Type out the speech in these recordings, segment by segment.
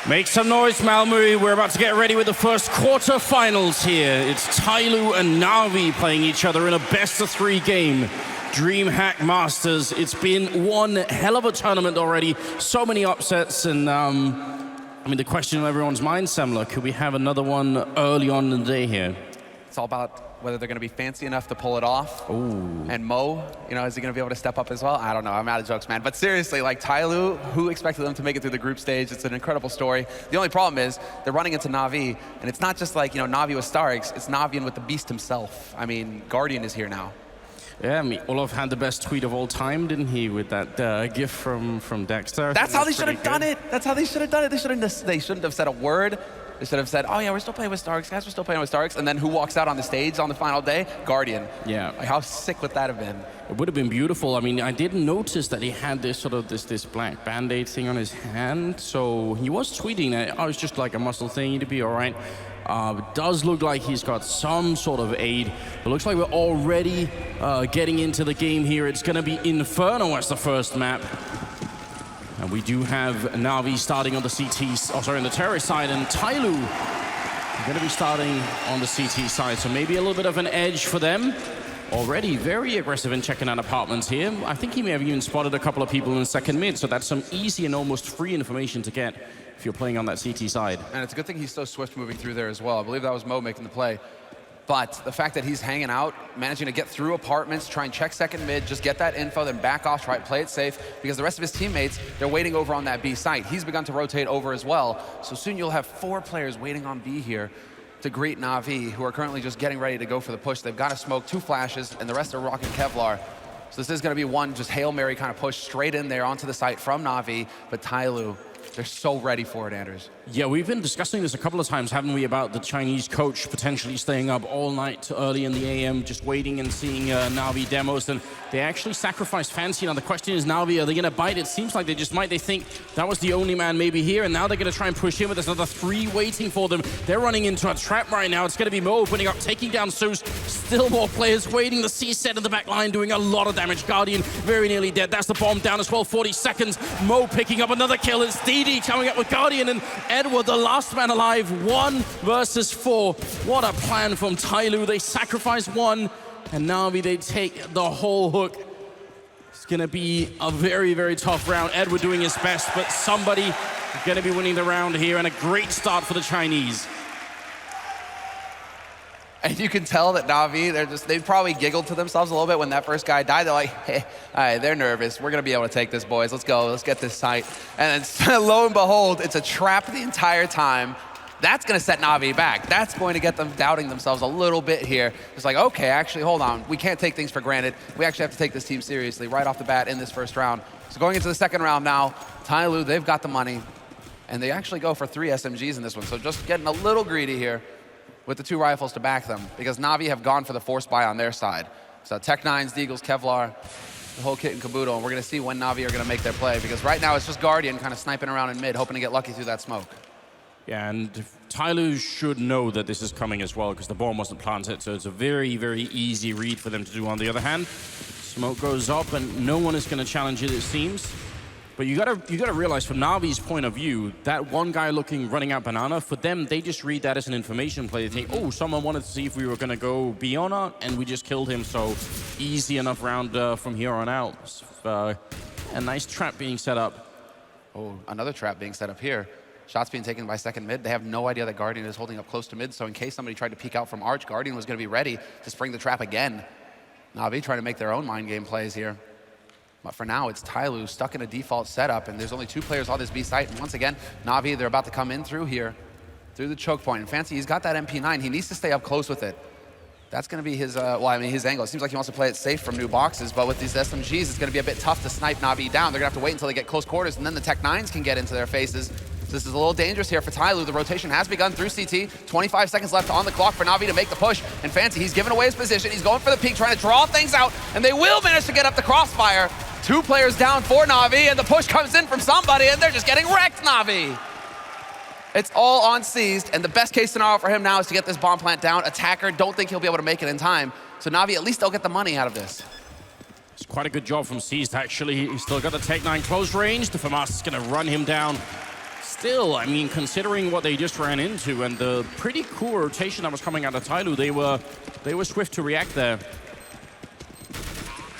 Make some noise, Malmö. We're about to get ready with the first quarterfinals here. It's Tyloo and Na'Vi playing each other in a best-of-3 game. DreamHack Masters. It's been one hell of a tournament already. So many upsets, and I mean, the question on everyone's mind, Semler, could we have another one early on in the day here? It's all about whether they're going to be fancy enough to pull it off. Ooh. And Mo, you know, is he going to be able to step up as well? I don't know. I'm out of jokes, man. But seriously, like Tyloo, who expected them to make it through the group stage? It's an incredible story. The only problem is they're running into Na'Vi, and it's not just like, you know, Na'Vi with Starix. It's Na'Vi with the beast himself. I mean, Guardian is here now. Yeah, I mean, Olaf had the best tweet of all time, didn't he, with that gift from Dexter? That's how they should have done it. That's how they should have done it. They shouldn't have said a word. They should have said, oh yeah, we're still playing with Starix, guys, we're still playing with Starix. And then who walks out on the stage on the final day? Guardian. Yeah. Like, how sick would that have been? It would have been beautiful. I mean, I didn't notice that he had this sort of this black band-aid thing on his hand. So he was tweeting that, oh, it's just like a muscle thing, it'd be all right. It does look like he's got some sort of aid. It looks like we're already getting into the game here. It's going to be Inferno as the first map. And we do have Na'Vi starting on the on the terrorist side, and Tyloo going to be starting on the CT side. So maybe a little bit of an edge for them. Already very aggressive in checking out apartments here. I think he may have even spotted a couple of people in second mid, so that's some easy and almost free information to get if you're playing on that CT side. And it's a good thing he's so swift moving through there as well. I believe that was Mo making the play. But the fact that he's hanging out, managing to get through apartments, try and check second mid, just get that info, then back off, try to play it safe, because the rest of his teammates, they're waiting over on that B site. He's begun to rotate over as well. So soon you'll have 4 players waiting on B here to greet Na'Vi, who are currently just getting ready to go for the push. They've got to smoke 2 flashes, and the rest are rocking Kevlar. So this is going to be one just Hail Mary kind of push straight in there onto the site from Na'Vi, but Tyloo, they're so ready for it, Anders. Yeah, we've been discussing this a couple of times, haven't we, about the Chinese coach potentially staying up all night early in the AM, just waiting and seeing Na'Vi demos. And they actually sacrificed Fancy. Now the question is, Na'Vi, are they going to bite? It seems like they just might. They think that was the only man maybe here, and now they're going to try and push in, but there's another 3 waiting for them. They're running into a trap right now. It's going to be Mo opening up, taking down Zeus. Still more players waiting. The C set in the back line doing a lot of damage. Guardian very nearly dead. That's the bomb down as well. 40 seconds. Mo picking up another kill. It's DD coming up with Guardian, and Edward, the last man alive. 1 versus 4. What a plan from Tyloo. They sacrifice 1, and Na'Vi, they take the whole hook. It's going to be a very, very tough round. Edward doing his best, but somebody is going to be winning the round here, and a great start for the Chinese. And you can tell that Na'Vi, they probably giggled to themselves a little bit when that first guy died. They're like, hey, all right, they're nervous. We're going to be able to take this, boys. Let's go. Let's get this site. And then lo and behold, it's a trap the entire time. That's going to set Na'Vi back. That's going to get them doubting themselves a little bit here. It's like, okay, actually, hold on. We can't take things for granted. We actually have to take this team seriously right off the bat in this first round. So going into the second round now, Tyloo, they've got the money. And they actually go for 3 SMGs in this one. So just getting a little greedy here with the 2 rifles to back them, because Na'Vi have gone for the force buy on their side. So Tech-9s, Deagles, Kevlar, the whole kit and caboodle, and we're going to see when Na'Vi are going to make their play, because right now it's just Guardian kind of sniping around in mid, hoping to get lucky through that smoke. Yeah, and Tyloo should know that this is coming as well, because the bomb wasn't planted, so it's a very, very easy read for them to do. On the other hand, smoke goes up, and no one is going to challenge it seems. But you gotta realize, from Na'Vi's point of view, that one guy running out banana, for them, they just read that as an information play. They think, oh, someone wanted to see if we were gonna go B or not, and we just killed him, so easy enough round from here on out. A nice trap being set up. Oh, another trap being set up here. Shots being taken by second mid. They have no idea that Guardian is holding up close to mid, so in case somebody tried to peek out from Arch, Guardian was gonna be ready to spring the trap again. Na'Vi trying to make their own mind game plays here. But for now, it's Tyloo stuck in a default setup, and there's only 2 players on this B site. And once again, Na'Vi, they're about to come in through here, through the choke point. And Fancy, he's got that MP9. He needs to stay up close with it. That's going to be his, his angle. It seems like he wants to play it safe from new boxes, but with these SMGs, it's going to be a bit tough to snipe Na'Vi down. They're going to have to wait until they get close quarters, and then the Tech-9s can get into their faces. So this is a little dangerous here for Tyloo. The rotation has begun through CT. 25 seconds left on the clock for Na'Vi to make the push. And Fancy, he's giving away his position. He's going for the peak, trying to draw things out, and they will manage to get up the crossfire. 2 players down for Na'Vi, and the push comes in from somebody, and they're just getting wrecked, Na'Vi. It's all on Seized, and the best case scenario for him now is to get this bomb plant down. Attacker, don't think he'll be able to make it in time. So Na'Vi, at least they'll get the money out of this. It's quite a good job from Seized, actually. He's still got the Tech-9 close range. The FAMAS is going to run him down. still, I mean, considering what they just ran into and the pretty cool rotation that was coming out of Tyloo, they were swift to react there.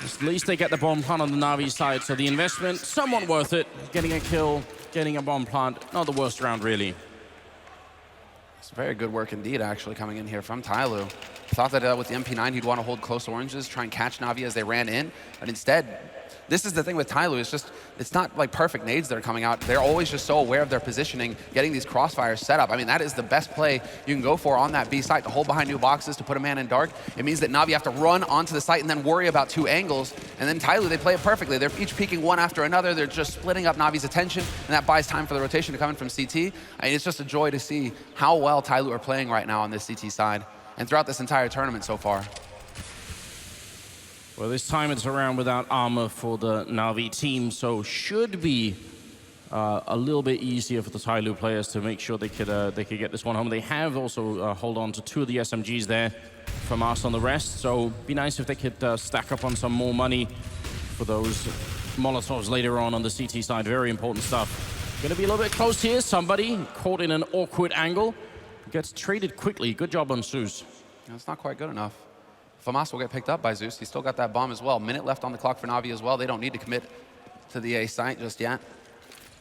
At least they get the bomb plant on the Na'Vi side, so the investment, somewhat worth it. Getting a kill, getting a bomb plant, not the worst round, really. It's very good work indeed, actually, coming in here from Tyloo. Thought that with the MP9, he'd want to hold close oranges, try and catch Na'Vi as they ran in, but instead, this is the thing with Tyloo, it's not like perfect nades that are coming out. They're always just so aware of their positioning, getting these crossfires set up. I mean, that is the best play you can go for on that B site, to hold behind new boxes, to put a man in dark. It means that Na'Vi have to run onto the site and then worry about 2 angles. And then Tyloo, they play it perfectly. They're each peeking one after another. They're just splitting up Na'Vi's attention, and that buys time for the rotation to come in from CT. I mean, it's just a joy to see how well Tyloo are playing right now on this CT side, and throughout this entire tournament so far. Well, this time it's around without armor for the Na'Vi team, so should be a little bit easier for the Tyloo players to make sure they could get this one home. They have also hold on to 2 of the SMGs there from us on the rest, so be nice if they could stack up on some more money for those Molotovs later on the CT side. Very important stuff. Gonna be a little bit close here. Somebody caught in an awkward angle. Gets traded quickly. Good job on Zeus. That's not quite good enough. Famas will get picked up by Zeus. He's still got that bomb as well. Minute left on the clock for Na'Vi as well. They don't need to commit to the A site just yet.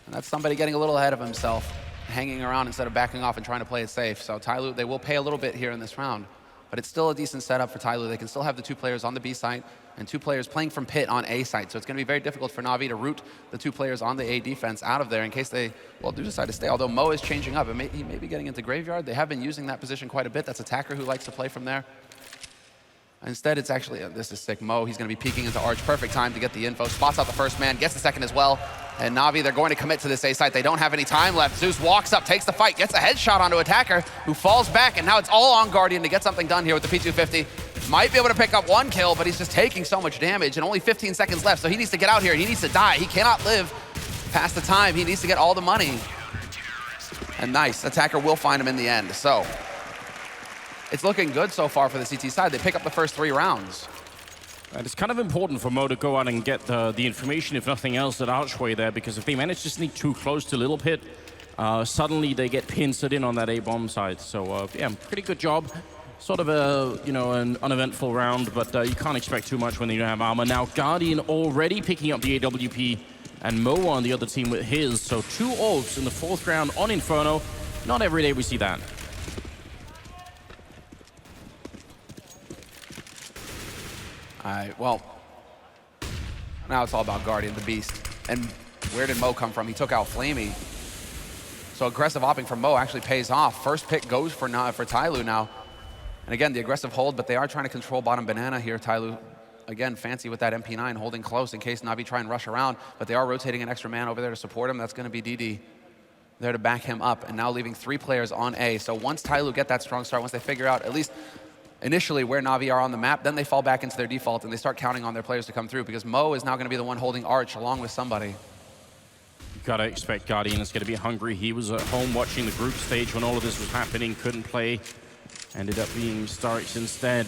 And that's somebody getting a little ahead of himself, hanging around instead of backing off and trying to play it safe. So Tyloo, they will pay a little bit here in this round, but it's still a decent setup for Tyloo. They can still have the 2 players on the B site and 2 players playing from pit on A site. So it's going to be very difficult for Na'Vi to root the 2 players on the A defense out of there in case they, well, do decide to stay. Although Mo is changing up. He may be getting into Graveyard. They have been using that position quite a bit. That's Attacker who likes to play from there. Instead, it's actually, this is sick. Mo, he's going to be peeking into Arch. Perfect time to get the info. Spots out the first man, gets the second as well. And Na'Vi, they're going to commit to this A site. They don't have any time left. Zeus walks up, takes the fight, gets a headshot onto Attacker, who falls back, and now it's all on Guardian to get something done here with the P250. Might be able to pick up 1 kill, but he's just taking so much damage, and only 15 seconds left, so he needs to get out here. He needs to die. He cannot live past the time. He needs to get all the money. And nice, Attacker will find him in the end. So it's looking good so far for the CT side. They pick up the first 3 rounds. And it's kind of important for Mo to go out and get the information, if nothing else, at Archway there, because if they manage to sneak too close to Little Pit, suddenly they get pincered in on that A-bomb side. So, yeah, pretty good job. Sort of a, an uneventful round, but you can't expect too much when you don't have armor. Now, Guardian already picking up the AWP, and Mo on the other team with his. So 2 ults in the 4th round on Inferno. Not every day we see that. All right, well, now it's all about Guardian, the beast. And where did Mo come from? He took out Flamey. So aggressive opping from Mo actually pays off. First pick goes for Tyloo now. And again, the aggressive hold, but they are trying to control bottom banana here. Tyloo, again, fancy with that MP9, holding close in case Na'Vi try and rush around. But they are rotating an extra man over there to support him. That's going to be DD there to back him up. And now leaving 3 players on A. So once Tyloo get that strong start, once they figure out at least initially where Na'Vi are on the map, then they fall back into their default and they start counting on their players to come through, because Mo is now going to be the one holding Arch along with somebody. Gotta expect Guardian is gonna be hungry. He was at home watching the group stage when all of this was happening, couldn't play. Ended up being Starix instead.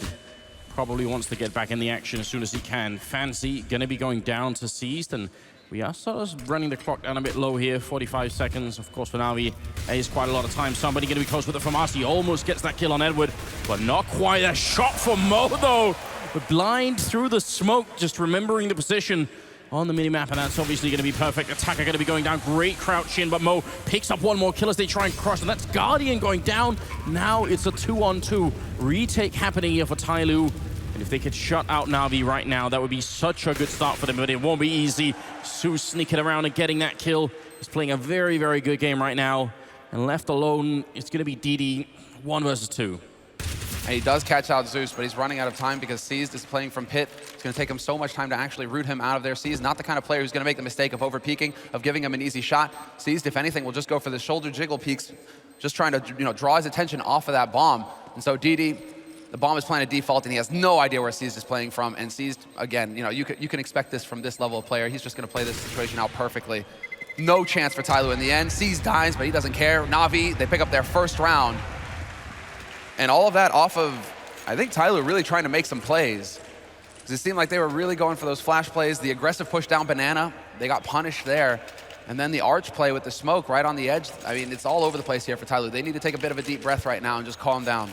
Probably wants to get back in the action as soon as he can. Fancy gonna be going down to Seized, and we are sort of running the clock down a bit low here. 45 seconds, of course, for Na'Vi. Is quite a lot of time. Somebody gonna be close with it from us. He almost gets that kill on Edward, but not quite. A shot for Mo, though. But blind through the smoke, just remembering the position on the minimap, and that's obviously going to be perfect. Attacker going to be going down. Great crouch in, but Mo picks up 1 more kill as they try and cross, and that's Guardian going down. Now it's a 2-on-2 retake happening here for Tyloo. And if they could shut out Na'Vi right now, that would be such a good start for them, but it won't be easy. Zeus sneaking around and getting that kill. He's playing a very, very good game right now. And left alone, it's going to be DD 1 versus 2. And he does catch out Zeus, but he's running out of time because Seized is playing from pit. It's going to take him so much time to actually root him out of there. Seized, not the kind of player who's going to make the mistake of over-peeking, of giving him an easy shot. Seized, if anything, will just go for the shoulder jiggle peeks, just trying to draw his attention off of that bomb. And so DD, the bomb is planted default, and he has no idea where Seized is playing from. And Seized, again, you can expect this from this level of player. He's just going to play this situation out perfectly. No chance for Tyloo in the end. Seized dies, but he doesn't care. Na'Vi, they pick up their first round. And all of that off of, I think, Tyloo really trying to make some plays. Because it seemed like they were really going for those flash plays. The aggressive push down banana, they got punished there. And then the arch play with the smoke right on the edge. I mean, it's all over the place here for Tyloo. They need to take a bit of a deep breath right now and just calm down.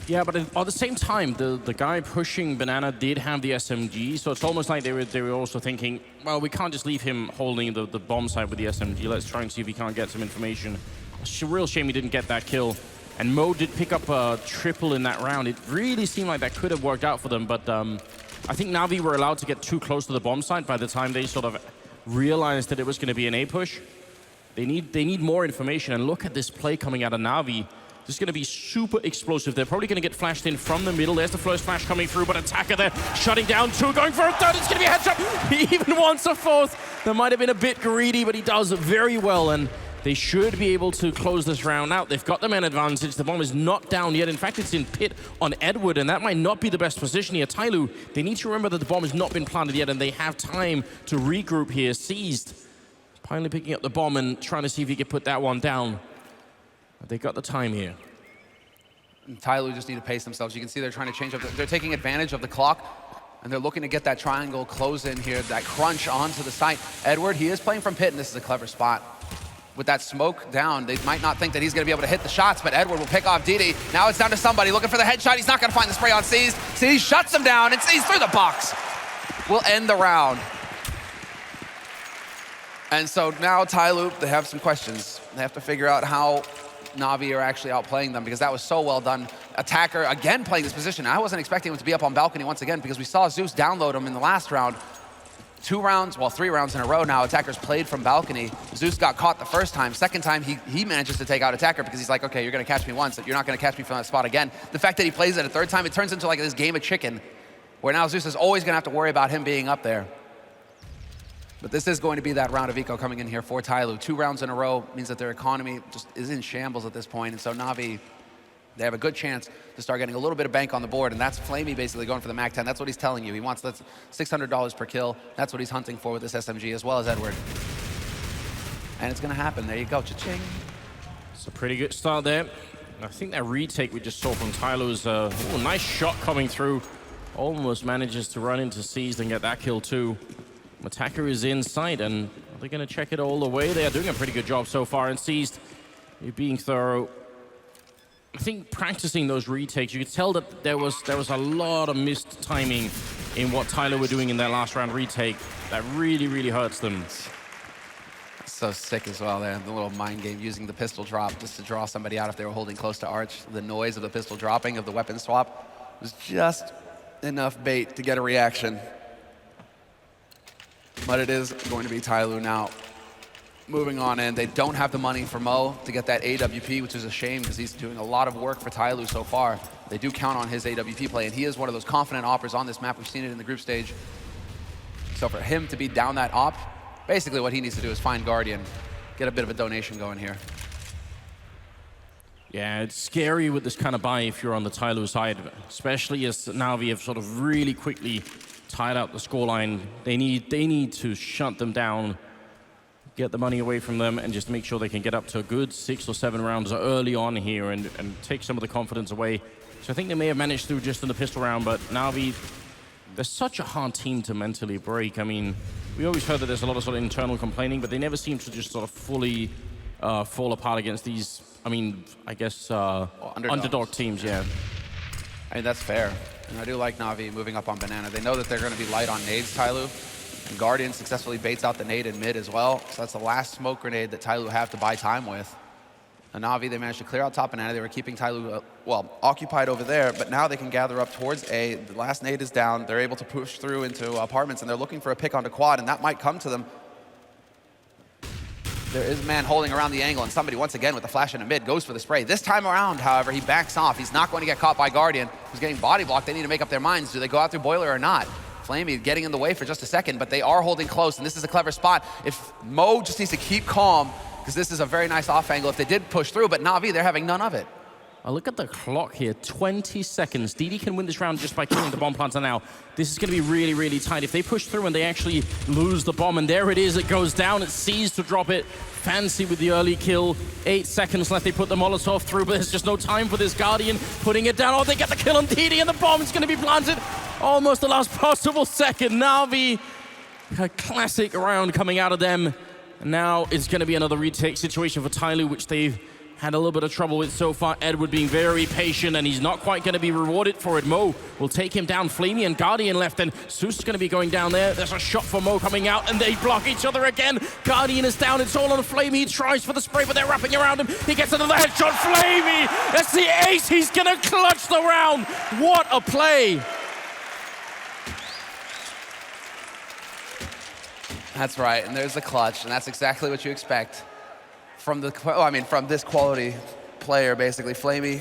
Yeah, but at the same time, the guy pushing Banana did have the SMG, so it's almost like they were also thinking, well, we can't just leave him holding the bomb site with the SMG. Let's try and see if he can't get some information. It's a real shame he didn't get that kill. And Mo did pick up a triple in that round. It really seemed like that could have worked out for them, but I think Na'Vi were allowed to get too close to the bomb site by the time they sort of realized that it was going to be an A push. They need more information, and look at this play coming out of Na'Vi. This is going to be super explosive. They're probably going to get flashed in from the middle. There's the first flash coming through, but Attacker there shutting down two, going for a third. It's going to be a headshot. He even wants a fourth. That might have been a bit greedy, but he does very well, and they should be able to close this round out. They've got the man advantage. The bomb is not down yet. In fact, it's in pit on Edward, and that might not be the best position here. Tyloo, they need to remember that the bomb has not been planted yet, and they have time to regroup here. Seized, finally picking up the bomb and trying to see if he can put that one down. But they got the time here. And Tyloo just need to pace themselves. You can see they're trying to change up. They're taking advantage of the clock, and they're looking to get that triangle close in here, that crunch onto the site. Edward, he is playing from pit, and this is a clever spot. With that smoke down, they might not think that he's going to be able to hit the shots, but Edward will pick off DD. Now it's down to somebody looking for the headshot. He's not going to find the spray on Seized. Seized shuts him down, and Seized through the box. Will end the round. And so now Tyloo, they have some questions. They have to figure out how Na'Vi are actually outplaying them, because that was so well done. Attacker again playing this position. I wasn't expecting him to be up on balcony once again, because we saw Zeus download him in the last round. 2 rounds, well, 3 rounds in a row now, Attacker's played from balcony. Zeus got caught the first time. Second time, he manages to take out Attacker, because he's like, okay, you're gonna catch me once, you're not gonna catch me from that spot again. The fact that he plays it a third time, it turns into like this game of chicken, where now Zeus is always gonna have to worry about him being up there. But this is going to be that round of eco coming in here for Tyloo. 2 rounds in a row means that their economy just is in shambles at this point, and so Na'Vi, they have a good chance to start getting a little bit of bank on the board, and that's Flamey basically going for the MAC-10. That's what he's telling you. He wants that $600 per kill. That's what he's hunting for with this SMG, as well as Edward. And it's gonna happen. There you go, cha-ching. It's a pretty good start there. I think that retake we just saw from Tyloo's nice shot coming through. Almost manages to run into Seized and get that kill too. Attacker is inside, and are they gonna check it all the way? They are doing a pretty good job so far, and Seized, you're being thorough. I think practicing those retakes, you could tell that there was a lot of missed timing in what Tyloo were doing in their last round retake. That really, really hurts them. So sick as well there, the little mind game using the pistol drop just to draw somebody out if they were holding close to Arch. The noise of the pistol dropping, of the weapon swap, was just enough bait to get a reaction. But it is going to be Tyloo now. Moving on in, they don't have the money for Mo to get that AWP, which is a shame, because he's doing a lot of work for Tyloo so far. They do count on his AWP play, and he is one of those confident oppers on this map. We've seen it in the group stage. So for him to be down that op, basically what he needs to do is find Guardian, get a bit of a donation going here. Yeah, it's scary with this kind of buy if you're on the Tyloo side, especially as Na'Vi have sort of really quickly tied out the scoreline. They need to shut them down, get the money away from them, and just make sure they can get up to a good 6 or 7 rounds early on here and take some of the confidence away. So I think they may have managed to just in the pistol round, but Na'Vi, they're such a hard team to mentally break. I mean, we always heard that there's a lot of sort of internal complaining, but they never seem to just sort of fully fall apart against these, I mean, I guess underdog teams, yeah. I mean, that's fair. And I do like Na'Vi moving up on Banana. They know that they're going to be light on nades, Tyloo. And Guardian successfully baits out the nade in mid as well. So that's the last smoke grenade that Tyloo have to buy time with. And Na'Vi, they managed to clear out top Banana. They were keeping Tyloo, well, occupied over there, but now they can gather up towards A. The last nade is down. They're able to push through into apartments, and they're looking for a pick onto quad, and that might come to them. There is a man holding around the angle, and somebody, once again, with the flash in the mid, goes for the spray. This time around, however, he backs off. He's not going to get caught by Guardian, who's getting body blocked. They need to make up their minds. Do they go out through Boiler or not? Flamey getting in the way for just a second, but they are holding close, and this is a clever spot. If Mo just needs to keep calm, because this is a very nice off angle if they did push through, but Na'Vi, they're having none of it. Look at the clock here, 20 seconds. DD can win this round just by killing the bomb planter now. This is going to be really, really tight. If they push through and they actually lose the bomb, and there it is, it goes down, it sees to drop it. Fancy with the early kill. 8 seconds left, they put the Molotov through, but there's just no time for this Guardian putting it down. Oh, they get the kill on DD, and the bomb is going to be planted. Almost the last possible second. Na'Vi, a classic round coming out of them. And now it's going to be another retake situation for Tyloo, which they've had a little bit of trouble with so far. Edward being very patient, and he's not quite going to be rewarded for it. Mo will take him down. Flamey and Guardian left, and Zeus is going to be going down there. There's a shot for Mo coming out, and they block each other again. Guardian is down. It's all on Flamey. He tries for the spray, but they're wrapping around him. He gets another headshot. Flamey! That's the ace. He's going to clutch the round. What a play! That's right, and there's the clutch, and that's exactly what you expect from from this quality player, basically. Flamey.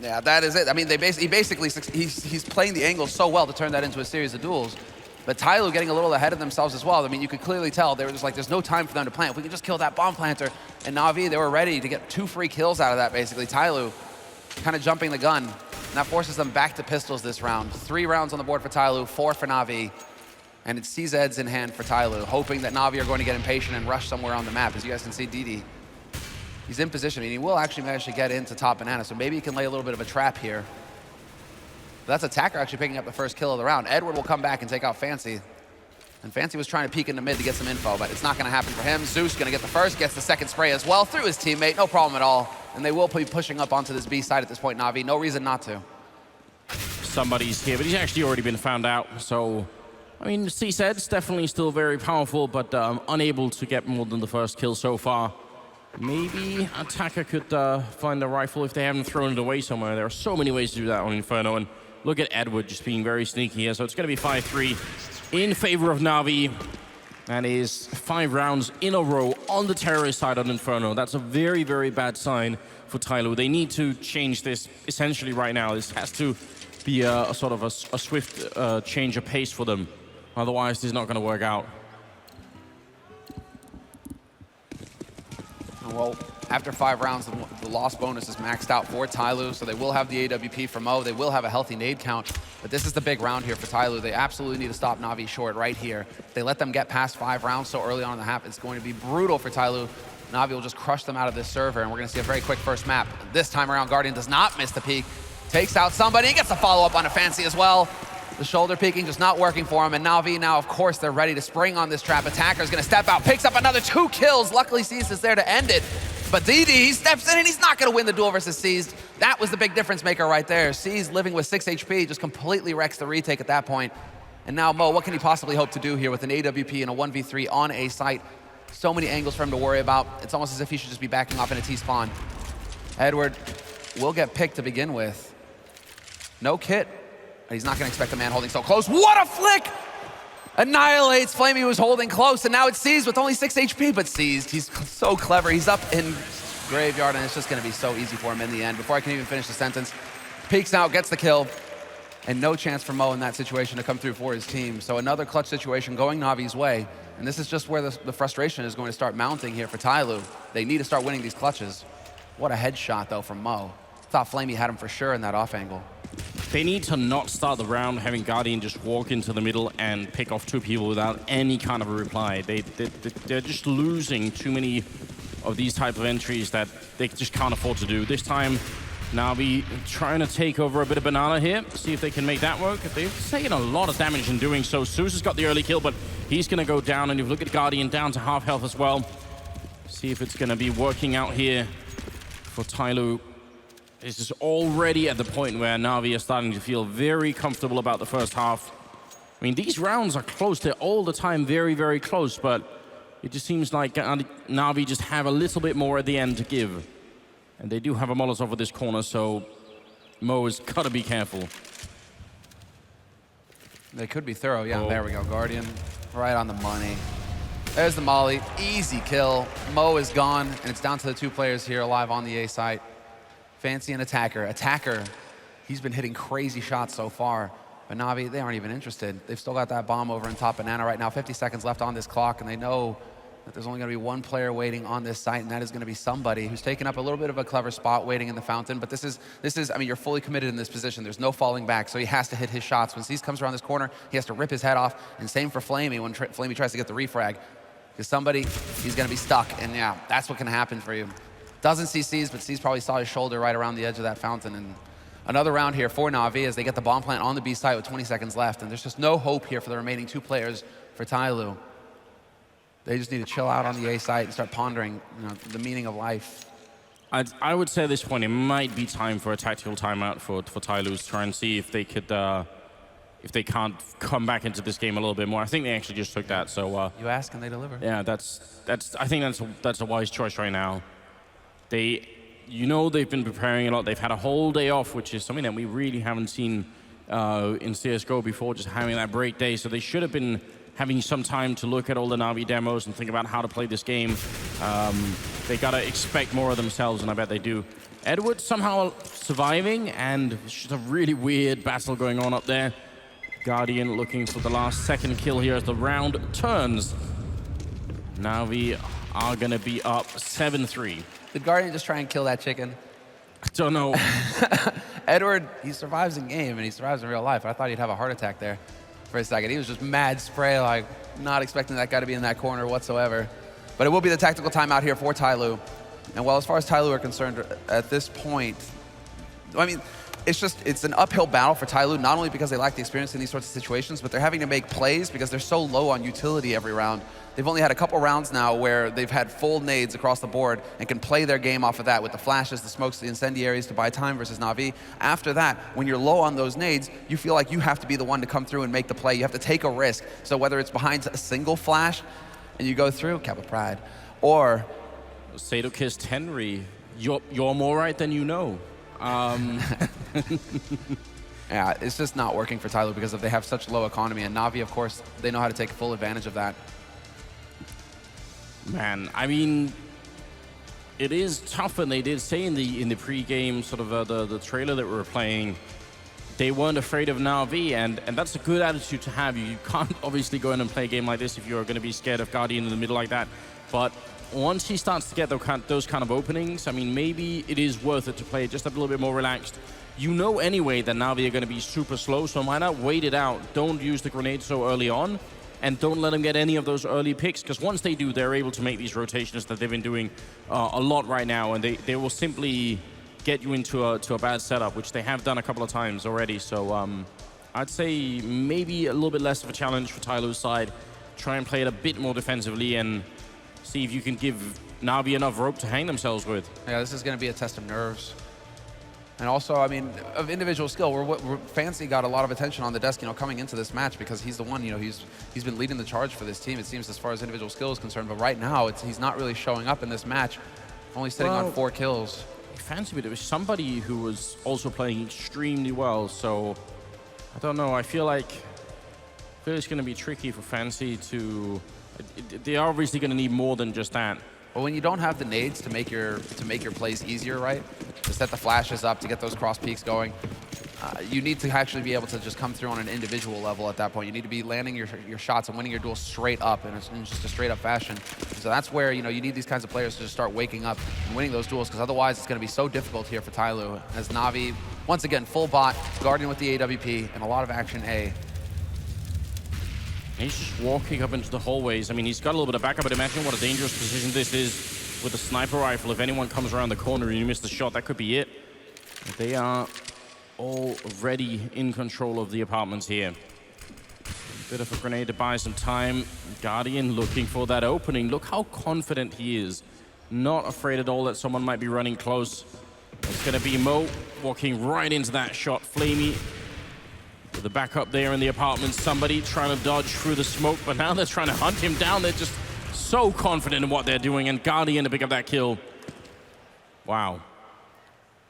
Yeah, that is it. I mean, he's playing the angle so well to turn that into a series of duels. But Tyloo getting a little ahead of themselves as well. I mean, you could clearly tell they were just like, there's no time for them to plant. If we can just kill that bomb planter. And Na'Vi, they were ready to get 2 free kills out of that, basically. Tyloo kind of jumping the gun. And that forces them back to pistols this round. 3 rounds on the board for Tyloo, 4 for Na'Vi. And it's CZs in hand for Tyloo, hoping that Na'Vi are going to get impatient and rush somewhere on the map. As you guys can see, DD, he's in position, and he will actually manage to get into top banana, so maybe he can lay a little bit of a trap here. But that's Attacker actually picking up the first kill of the round. Edward will come back and take out Fancy. And Fancy was trying to peek into mid to get some info, but it's not going to happen for him. Zeus going to get the first, gets the second spray as well through his teammate, no problem at all. And they will be pushing up onto this B side at this point, Na'Vi. No reason not to. Somebody's here, but he's actually already been found out, so... I mean, CZ's definitely still very powerful, but unable to get more than the first kill so far. Maybe Attacker could find the rifle if they haven't thrown it away somewhere. There are so many ways to do that on Inferno, and look at Edward just being very sneaky here. So it's going to be 5-3 in favor of Na'Vi. That is 5 rounds in a row on the terrorist side on Inferno. That's a very, very bad sign for Tyloo. They need to change this essentially right now. This has to be a sort of a swift change of pace for them. Otherwise, this is not going to work out. Well, after 5 rounds, the loss bonus is maxed out for Tyloo, so they will have the AWP for Mo. They will have a healthy nade count, but this is the big round here for Tyloo. They absolutely need to stop Na'Vi short right here. If they let them get past 5 rounds so early on in the half, it's going to be brutal for Tyloo. Na'Vi will just crush them out of this server, and we're going to see a very quick first map. This time around, Guardian does not miss the peek. Takes out somebody. He gets a follow-up on a Fancy as well. The shoulder peeking just not working for him, and Na'Vi now, of course, they're ready to spring on this trap. Attacker's gonna step out, picks up another 2 kills. Luckily, Seized is there to end it. But DD, he steps in and he's not gonna win the duel versus Seized. That was the big difference maker right there. Seized, living with 6 HP, just completely wrecks the retake at that point. And now Mo, what can he possibly hope to do here with an AWP and a 1v3 on A site? So many angles for him to worry about. It's almost as if he should just be backing off in a T-spawn. Edward will get picked to begin with. No kit. He's not going to expect a man holding so close. What a flick! Annihilates Flamey, who was holding close, and now it's Seized with only 6 HP, but Seized, he's so clever. He's up in Graveyard, and it's just going to be so easy for him in the end. Before I can even finish the sentence, peeks out, gets the kill, and no chance for Mo in that situation to come through for his team. So another clutch situation going Na'Vi's way, and this is just where the frustration is going to start mounting here for Tyloo. They need to start winning these clutches. What a headshot, though, from Mo. Thought Flamey had him for sure in that off angle. They need to not start the round having Guardian just walk into the middle and pick off 2 people without any kind of a reply. They're just losing too many of these type of entries that they just can't afford to do. This time, Na'Vi trying to take over a bit of banana here, see if they can make that work. They've taken a lot of damage in doing so. Zeus has got the early kill, but he's going to go down, and if you look at Guardian, down to half health as well. See if it's going to be working out here for Tyloo. This is already at the point where Na'Vi are starting to feel very comfortable about the first half. I mean, these rounds are close. They're all the time very, very close, but it just seems like Na'Vi just have a little bit more at the end to give. And they do have a Molotov at this corner, so Mo has got to be careful. They could be thorough. Yeah, there we go. Guardian right on the money. There's the molly. Easy kill. Mo is gone, and it's down to the 2 players here alive on the A site. Fancy and Attacker. Attacker, he's been hitting crazy shots so far. But Na'Vi, they aren't even interested. They've still got that bomb over in top banana right now. 50 seconds left on this clock, and they know that there's only going to be 1 player waiting on this site, and that is going to be somebody who's taken up a little bit of a clever spot waiting in the fountain. But this is, I mean, you're fully committed in this position. There's no falling back, so he has to hit his shots. When Cease comes around this corner, he has to rip his head off, and same for Flamey when Flamey tries to get the refrag. Because somebody, he's going to be stuck, and yeah, that's what can happen for you. Doesn't see Cease, but Cease probably saw his shoulder right around the edge of that fountain. And another round here for Na'Vi as they get the bomb plant on the B site with 20 seconds left. And there's just no hope here for the remaining 2 players for Tyloo. They just need to chill out on the A site and start pondering, the meaning of life. I would say at this point it might be time for a tactical timeout for Tyloo to try and see if they could, if they can't come back into this game a little bit more. I think they actually just took that. So you ask and they deliver. Yeah, I think that's a wise choice right now. They've been preparing a lot. They've had a whole day off, which is something that we really haven't seen in CS:GO before, just having that break day. So they should have been having some time to look at all the Na'Vi demos and think about how to play this game. They gotta expect more of themselves, and I bet they do. Edward somehow surviving, and it's just a really weird battle going on up there. Guardian looking for the last second kill here as the round turns. Na'Vi are gonna be up 7-3. Did Guardian just try and kill that chicken? I don't know. Edward, he survives in game and he survives in real life. I thought he'd have a heart attack there for a second. He was just mad spray, like not expecting that guy to be in that corner whatsoever. But it will be the tactical timeout here for Tyloo. And well, as far as Tyloo are concerned, at this point, I mean, it's an uphill battle for Tyloo, not only because they lack the experience in these sorts of situations, but they're having to make plays because they're so low on utility every round. They've only had a couple rounds now where they've had full nades across the board and can play their game off of that with the flashes, the smokes, the incendiaries to buy time versus Na'Vi. After that, when you're low on those nades, you feel like you have to be the one to come through and make the play. You have to take a risk. So whether it's behind a single flash and you go through, Kappa Pride, or... Sato kissed Henry. You're more right than you know. Yeah, it's just not working for Tyloo because they have such low economy. And Na'Vi, of course, they know how to take full advantage of that. Man, I mean, it is tough, and they did say in the pre-game sort of the trailer that we were playing, they weren't afraid of Na'Vi, and that's a good attitude to have. You can't obviously go in and play a game like this if you're going to be scared of Guardian in the middle like that. But once he starts to get those kind of openings, I mean, maybe it is worth it to play just a little bit more relaxed. You know anyway that Na'Vi are going to be super slow, so why not wait it out? Don't use the grenade so early on, and don't let them get any of those early picks, because once they do, they're able to make these rotations that they've been doing a lot right now, and they will simply get you into a bad setup, which they have done a couple of times already. So I'd say maybe a little bit less of a challenge for Tyloo's side. Try and play it a bit more defensively and see if you can give Na'Vi enough rope to hang themselves with. Yeah, this is going to be a test of nerves. And also, I mean, of individual skill, Fancy got a lot of attention on the desk, coming into this match because he's the one, he's been leading the charge for this team, it seems, as far as individual skill is concerned. But right now, he's not really showing up in this match, only sitting on 4 kills. Fancy, but it was somebody who was also playing extremely well, so I don't know. I feel like it's going to be tricky for Fancy to... They are obviously going to need more than just that. But when you don't have the nades to make your plays easier, right? To set the flashes up, to get those cross peaks going, you need to actually be able to just come through on an individual level at that point. You need to be landing your shots and winning your duels straight up in just a straight up fashion. So that's where you need these kinds of players to just start waking up and winning those duels, because otherwise it's going to be so difficult here for Tyloo. As Na'Vi, once again, full bot, Guardian with the AWP, and a lot of action A. He's just walking up into the hallways. I mean, he's got a little bit of backup, but imagine what a dangerous position this is with a sniper rifle. If anyone comes around the corner and you miss the shot, that could be it. But they are already in control of the apartments here. Bit of a grenade to buy some time. Guardian looking for that opening. Look how confident he is. Not afraid at all that someone might be running close. It's going to be Mo walking right into that shot. Flamey with the backup there in the apartment. Somebody trying to dodge through the smoke, but now they're trying to hunt him down. They're just so confident in what they're doing, and Guardian to pick up that kill. Wow.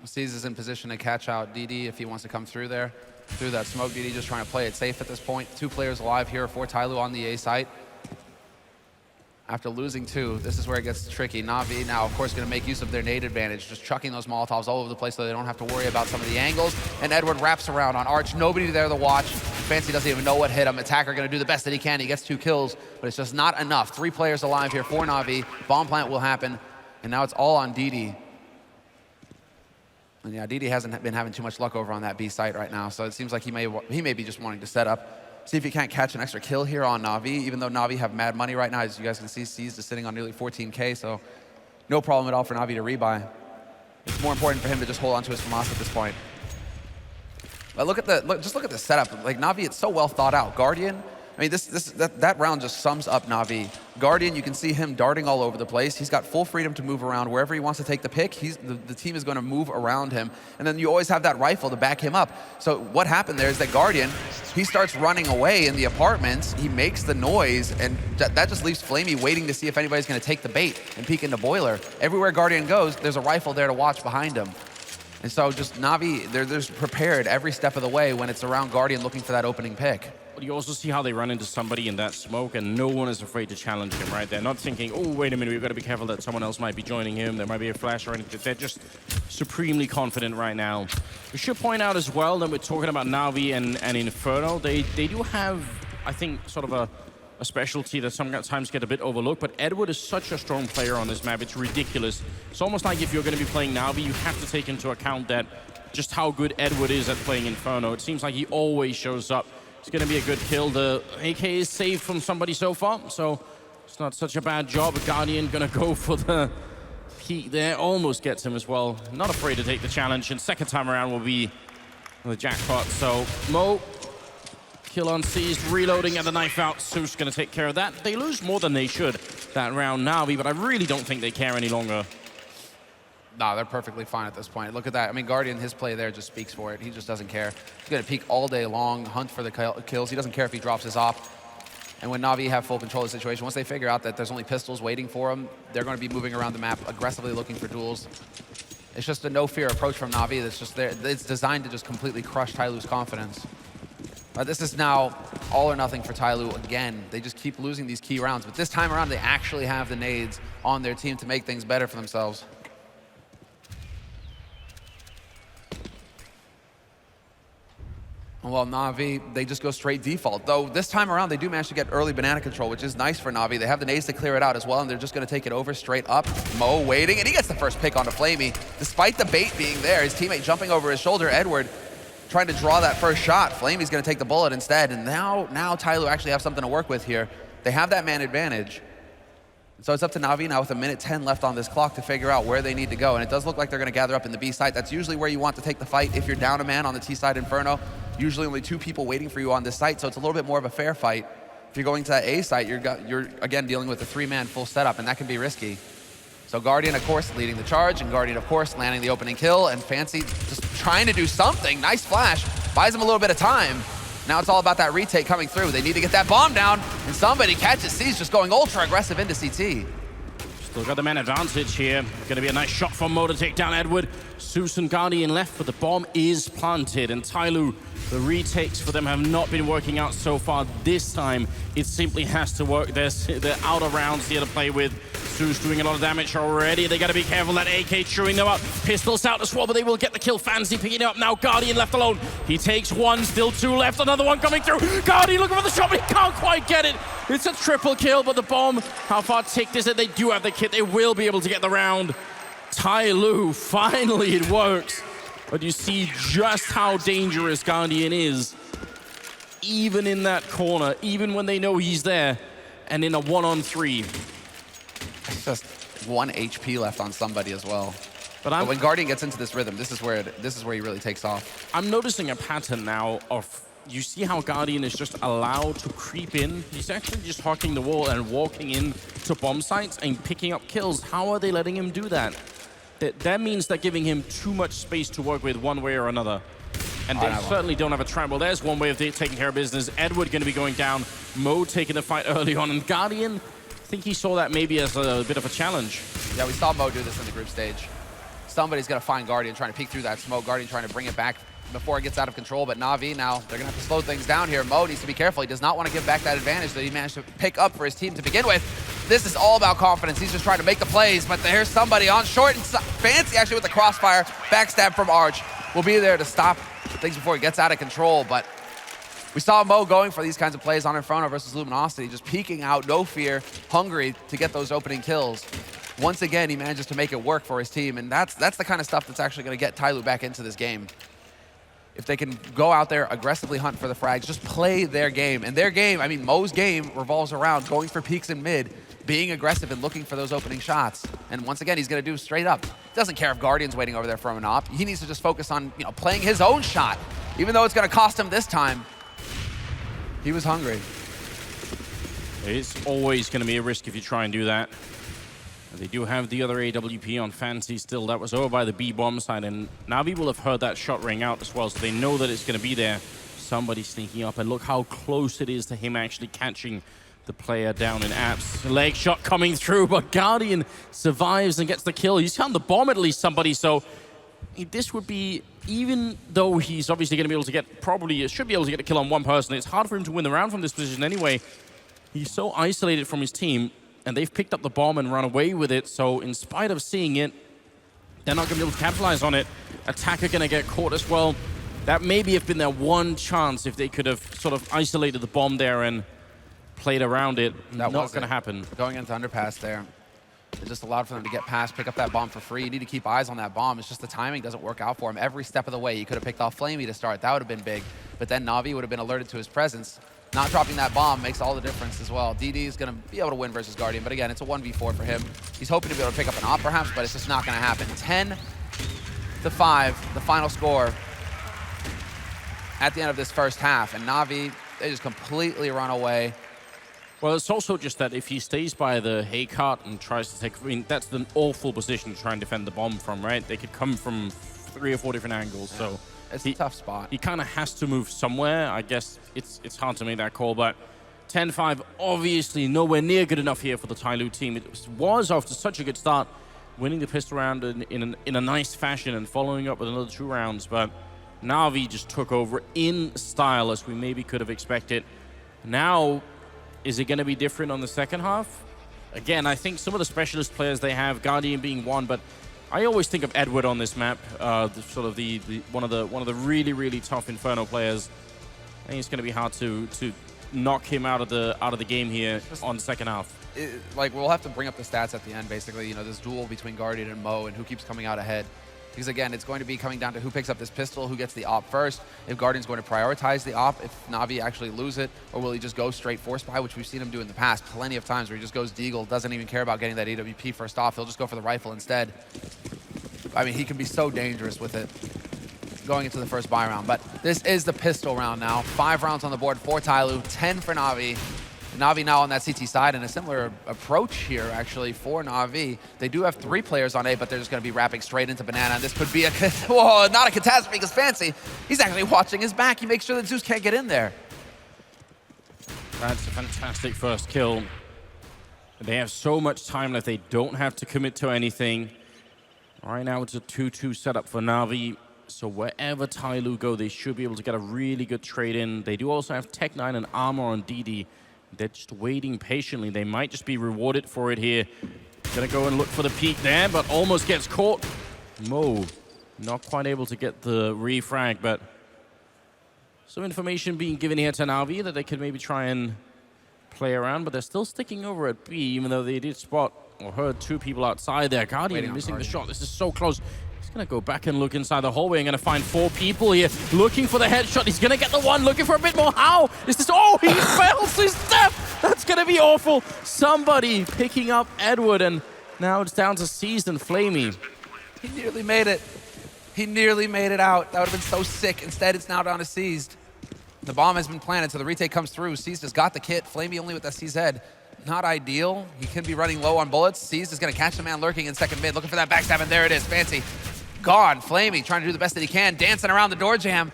Sees is in position to catch out DD if he wants to come through there. Through that smoke, DD just trying to play it safe at this point. 2 players alive here for Tyloo on the A site. After losing 2, this is where it gets tricky. Na'Vi now, of course, going to make use of their nade advantage, just chucking those Molotovs all over the place so they don't have to worry about some of the angles. And Edward wraps around on Arch. Nobody there to watch. Fancy doesn't even know what hit him. Attacker going to do the best that he can. He gets 2 kills, but it's just not enough. 3 players alive here for Na'Vi. Bomb plant will happen, and now it's all on DD. And yeah, DD hasn't been having too much luck over on that B site right now, so it seems like he may be just wanting to set up. See if he can't catch an extra kill here on Na'Vi, even though Na'Vi have mad money right now. As you guys can see, Seized is sitting on nearly 14K, so no problem at all for Na'Vi to rebuy. It's more important for him to just hold on to his FAMAS at this point. But just look at the setup. Like Na'Vi, it's so well thought out. Guardian, I mean, that round just sums up Na'Vi. Guardian, you can see him darting all over the place. He's got full freedom to move around wherever he wants to take the pick. The team is going to move around him. And then you always have that rifle to back him up. So what happened there is that Guardian, he starts running away in the apartments. He makes the noise, and that just leaves Flamey waiting to see if anybody's going to take the bait and peek into Boiler. Everywhere Guardian goes, there's a rifle there to watch behind him. And so just Na'Vi, they're just prepared every step of the way when it's around Guardian looking for that opening pick. But you also see how they run into somebody in that smoke, and no one is afraid to challenge him, right? They're not thinking, oh, wait a minute, we've got to be careful that someone else might be joining him. There might be a flash or anything. They're just supremely confident right now. We should point out as well that we're talking about Na'Vi and Inferno. They do have, I think, sort of a specialty that sometimes get a bit overlooked, but Edward is such a strong player on this map, it's ridiculous. It's almost like if you're going to be playing Na'Vi, you have to take into account that just how good Edward is at playing Inferno. It seems like he always shows up. It's going to be a good kill. The AK is saved from somebody so far, so it's not such a bad job. Guardian going to go for the peek there. Almost gets him as well. Not afraid to take the challenge, and second time around will be the jackpot. So Mo, kill unseized, reloading and the knife out. Zeus going to take care of that. They lose more than they should that round, Na'Vi, but I really don't think they care any longer. No, they're perfectly fine at this point. Look at that. I mean, Guardian, his play there just speaks for it. He just doesn't care. He's going to peek all day long, hunt for the kills. He doesn't care if he drops his op. And when Na'Vi have full control of the situation, once they figure out that there's only pistols waiting for them, they're going to be moving around the map, aggressively looking for duels. It's just a no-fear approach from Na'Vi that's just there. It's designed to just completely crush Tyloo's confidence. This is now all or nothing for Tyloo again. They just keep losing these key rounds. But this time around, they actually have the nades on their team to make things better for themselves. Well, Na'Vi, they just go straight default. Though this time around, they do manage to get early banana control, which is nice for Na'Vi. They have the nades to clear it out as well, and they're just going to take it over straight up. Mo waiting, and he gets the first pick onto Flamey. Despite the bait being there, his teammate jumping over his shoulder, Edward, trying to draw that first shot. Flamey's going to take the bullet instead, and now Tyloo actually have something to work with here. They have that man advantage. So it's up to Na'Vi now with 1:10 left on this clock to figure out where they need to go. And it does look like they're going to gather up in the B site. That's usually where you want to take the fight if you're down a man on the T side Inferno. Usually only 2 people waiting for you on this site, so it's a little bit more of a fair fight. If you're going to that A site, you're again dealing with a 3-man full setup, and that can be risky. So Guardian, of course, leading the charge, and Guardian, of course, landing the opening kill, and Fancy just trying to do something. Nice flash, buys him a little bit of time. Now it's all about that retake coming through. They need to get that bomb down, and somebody catches C's just going ultra aggressive into CT. Still got the man advantage here. Going to be a nice shot from Mo to take down Edward. Zeus and Guardian left, but the bomb is planted. And Tyloo, the retakes for them have not been working out so far. This time, it simply has to work. There's the outer rounds here to play with. Zeus doing a lot of damage already. They got to be careful. That AK chewing them up. Pistols out as well, but they will get the kill. Fancy picking it up now. Guardian left alone. He takes one, still 2 left. Another one coming through. Guardian looking for the shot, but he can't quite get it. It's a triple kill, but the bomb, how far ticked is it? They do have the kit. They will be able to get the round. Tyloo, finally it works. But you see just how dangerous Guardian is. Even in that corner, even when they know he's there, and in a 1-on-3. It's just 1 HP left on somebody as well. But when Guardian gets into this rhythm, this is where he really takes off. I'm noticing a pattern now of, you see how Guardian is just allowed to creep in. He's actually just hocking the wall and walking in to bomb sites and picking up kills. How are they letting him do that? That means they're giving him too much space to work with one way or another. And they certainly don't have a trap. Well, there's one way of taking care of business. Edward going to be going down. Mo taking the fight early on. And Guardian, I think he saw that maybe as a bit of a challenge. Yeah, we saw Mo do this in the group stage. Somebody's going to find Guardian trying to peek through that smoke. Guardian trying to bring it back before it gets out of control. But Na'Vi now, they're going to have to slow things down here. Mo needs to be careful. He does not want to give back that advantage that he managed to pick up for his team to begin with. This is all about confidence. He's just trying to make the plays, but there's somebody on short and Fancy actually with the crossfire. Backstab from Arch will be there to stop things before he gets out of control. But we saw Mo going for these kinds of plays on Inferno versus Luminosity, just peeking out, no fear, hungry to get those opening kills. Once again, he manages to make it work for his team, and that's the kind of stuff that's actually going to get Tyloo back into this game. If they can go out there, aggressively hunt for the frags, just play their game. And their game, I mean, Mo's game revolves around going for peeks in mid, being aggressive and looking for those opening shots. And once again, he's going to do straight up. Doesn't care if Guardian's waiting over there from an op. He needs to just focus on, playing his own shot, even though it's going to cost him this time. He was hungry. It's always going to be a risk if you try and do that. They do have the other AWP on Fancy still. That was over by the B-bomb side, and Na'Vi will have heard that shot ring out as well, so they know that it's going to be there. Somebody sneaking up, and look how close it is to him actually catching the player down in apps. Leg shot coming through, but Guardian survives and gets the kill. He's found the bomb at least somebody, so this would be, even though he's obviously going to be able to get, probably should be able to get a kill on one person, it's hard for him to win the round from this position anyway. He's so isolated from his team, and they've picked up the bomb and run away with it, so in spite of seeing it, they're not going to be able to capitalize on it. Attacker going to get caught as well. That maybe have been their one chance if they could have sort of isolated the bomb there and played around it. Not going to happen. Going into underpass there, it just allowed for them to get past, pick up that bomb for free. You need to keep eyes on that bomb. It's just the timing doesn't work out for him. Every step of the way, he could have picked off Flamey to start. That would have been big. But then Na'Vi would have been alerted to his presence. Not dropping that bomb makes all the difference as well. DD is going to be able to win versus Guardian, but again, it's a 1v4 for him. He's hoping to be able to pick up an op perhaps, but it's just not going to happen. 10-5, the final score at the end of this first half, and Na'Vi, they just completely run away. Well, it's also just that if he stays by the hay cart and tries to take, I mean, that's an awful position to try and defend the bomb from, right? They could come from 3 or 4 different angles, so it's a tough spot. He kind of has to move somewhere. I guess it's hard to make that call, but 10-5, obviously nowhere near good enough here for the Tyloo team. It was after such a good start, winning the pistol round in a nice fashion and following up with another 2 rounds, but Na'Vi just took over in style as we maybe could have expected. Now, is it going to be different on the second half? Again, I think some of the specialist players they have, Guardian being one, but I always think of Edward on this map, one of the really tough Inferno players. I think it's going to be hard to knock him out of the game here on the second half. Like, we'll have to bring up the stats at the end, basically. You know, this duel between Guardian and Mo and who keeps coming out ahead. Because again, it's going to be coming down to who picks up this pistol, who gets the op first, if Guardian's going to prioritize the op, if Na'Vi actually lose it, or will he just go straight force buy, which we've seen him do in the past plenty of times where he just goes deagle, doesn't even care about getting that AWP first off, he'll just go for the rifle instead. I mean, he can be so dangerous with it going into the first buy round. But this is the pistol round now. 5 rounds on the board for Tyloo, 10 for Na'Vi. Na'Vi now on that CT side, and a similar approach here, actually, for Na'Vi. They do have 3 players on A, but they're just going to be wrapping straight into Banana, and this could be a, whoa, not a catastrophe, because Fancy, he's actually watching his back. He makes sure that Zeus can't get in there. That's a fantastic first kill. They have so much time left. They don't have to commit to anything. Right now, it's a 2-2 setup for Na'Vi. So wherever Tyloo go, they should be able to get a really good trade in. They do also have Tech 9 and Armor on DD. They're just waiting patiently. They might just be rewarded for it here. Gonna go and look for the peek there, but almost gets caught. Mo, not quite able to get the refrag, but some information being given here to Na'Vi that they could maybe try and play around, but they're still sticking over at B, even though they did spot or heard 2 people outside there. Guardian missing the shot. This is so close. He's going to go back and look inside the hallway and going to find 4 people here looking for the headshot. He's going to get the one, looking for a bit more. How is this? Oh, he fails his step. That's going to be awful. Somebody picking up Edward, and now it's down to Seized and Flamey. He nearly made it. He nearly made it out. That would have been so sick. Instead, it's now down to Seized. The bomb has been planted, so the retake comes through. Seized has got the kit. Flamey only with that CZ. Not ideal. He can be running low on bullets. Seized is going to catch the man lurking in second mid, looking for that backstab, and there it is. Fancy. Gone. Flamey trying to do the best that he can, dancing around the door jam.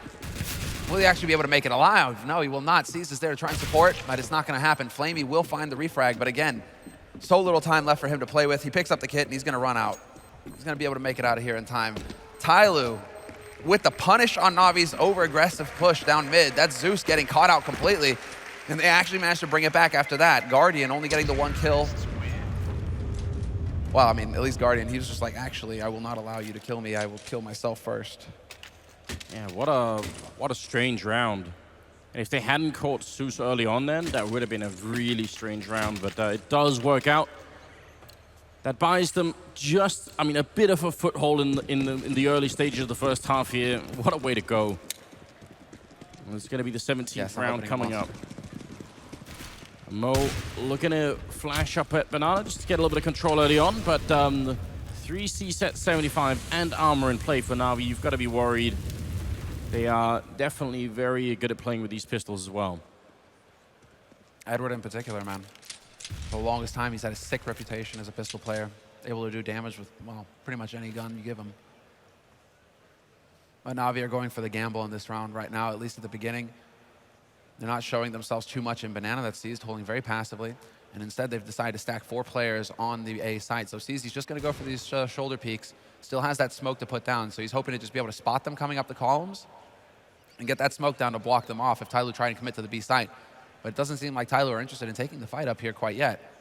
Will he actually be able to make it alive? No, he will not. Seized is there to try and support, but it's not going to happen. Flamey will find the refrag, but again, so little time left for him to play with. He picks up the kit, and he's going to run out. He's going to be able to make it out of here in time. Tyloo with the punish on Na'Vi's over-aggressive push down mid. That's Zeus getting caught out completely, and they actually managed to bring it back after that. Guardian only getting the 1 kill. Well, I mean, at least Guardian, he was just like, actually, I will not allow you to kill me. I will kill myself first. Yeah, what a strange round. And if they hadn't caught Zeus early on then, that would have been a really strange round, but it does work out. That buys them just, I mean, a bit of a foothold in the early stages of the first half here. What a way to go. And it's going to be the 17th round coming up. Mo looking to flash up at Banana just to get a little bit of control early on, but 3C set 75 and armor in play for Na'Vi. You've got to be worried. They are definitely very good at playing with these pistols as well. Edward in particular, man. For the longest time, he's had a sick reputation as a pistol player, able to do damage with, well, pretty much any gun you give him. But Na'Vi are going for the gamble in this round right now, at least at the beginning. They're not showing themselves too much in Banana. That's Seized holding very passively. And instead, they've decided to stack 4 players on the A side. So Seized, he's just going to go for these shoulder peeks. Still has that smoke to put down. So he's hoping to just be able to spot them coming up the columns and get that smoke down to block them off if Tyloo try and commit to the B site. But it doesn't seem like Tyloo are interested in taking the fight up here quite yet.